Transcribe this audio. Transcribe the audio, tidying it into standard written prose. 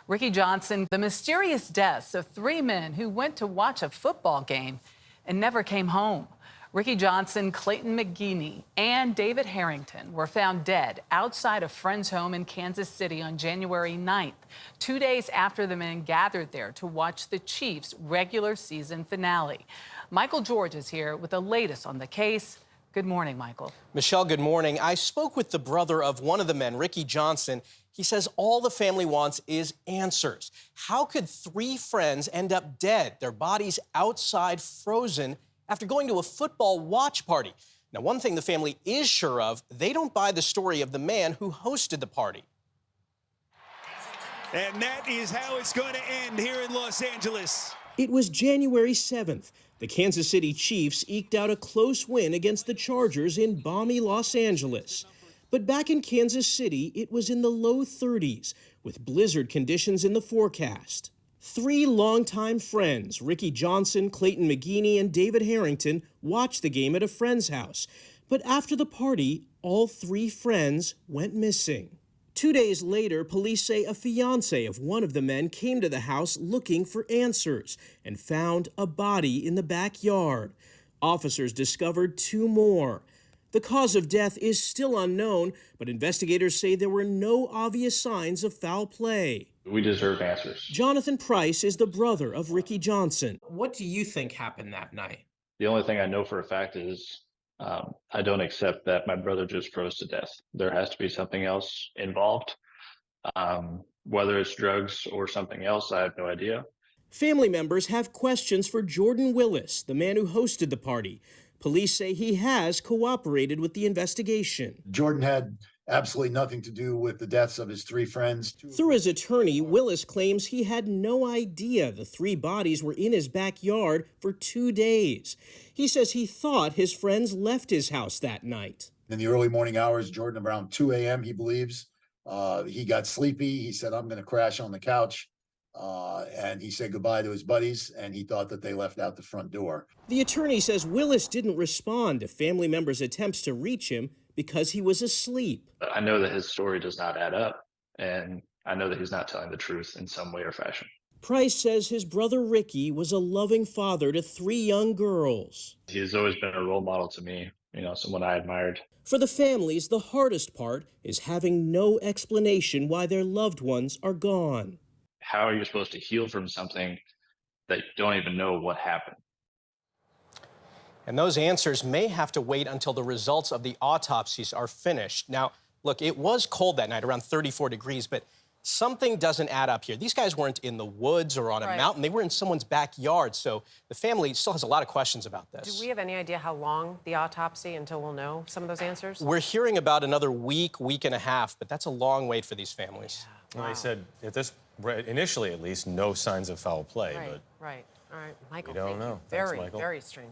Ricky Johnson, the mysterious deaths of three men who went to watch a football game and never came home. Ricky Johnson, Clayton McGeeney, and David Harrington were found dead outside a friend's home in Kansas City on January 9th, 2 days after the men gathered there to watch the Chiefs' regular season finale. Michael George is here with the latest on the case. Good morning, Michael. Michelle, good morning. I spoke with the brother of one of the men, Ricky Johnson. He says all the family wants is answers. How could three friends end up dead, their bodies outside frozen after going to a football watch party? Now, one thing the family is sure of, they don't buy the story of the man who hosted the party. And that is how it's going to end here in Los Angeles. It was January 7th. The Kansas City Chiefs eked out a close win against the Chargers in balmy Los Angeles. But back in Kansas City, it was in the low 30s, with blizzard conditions in the forecast. Three longtime friends, Ricky Johnson, Clayton McGeeney, and David Harrington, watched the game at a friend's house. But after the party, all three friends went missing. 2 days later, police say a fiancé of one of the men came to the house looking for answers and found a body in the backyard. Officers discovered two more. The cause of death is still unknown, but investigators say there were no obvious signs of foul play. We deserve answers. Jonathan Price is the brother of Ricky Johnson. What do you think happened that night? The only thing I know for a fact is I don't accept that my brother just froze to death. There has to be something else involved. Whether it's drugs or something else, I have no idea. Family members have questions for Jordan Willis, the man who hosted the party. Police say he has cooperated with the investigation. Jordan had absolutely nothing to do with the deaths of his three friends. Through his attorney, Willis claims he had no idea the three bodies were in his backyard for 2 days. He says he thought his friends left his house that night. In the early morning hours, Jordan, around 2 a.m., he believes, he got sleepy. He said, I'm going to crash on the couch. And he said goodbye to his buddies, and he thought that they left out the front door. The attorney says Willis didn't respond to family members' attempts to reach him because he was asleep. I know that his story does not add up, and I know that he's not telling the truth in some way or fashion. Price says his brother Ricky was a loving father to three young girls. He's always been a role model to me, someone I admired. For the families, the hardest part is having no explanation why their loved ones are gone. How are you supposed to heal from something that you don't even know what happened? And those answers may have to wait until the results of the autopsies are finished. Now, look, it was cold that night, around 34 degrees, but something doesn't add up here. These guys weren't in the woods or on a mountain. They were in someone's backyard, so the family still has a lot of questions about this. Do we have any idea how long the autopsy until we'll know some of those answers? We're hearing about another week and a half, but that's a long wait for these families. Well, they said, initially at least, no signs of foul play. Right, but right. All right, Michael, we don't know. Very, Thanks, Michael. very strange.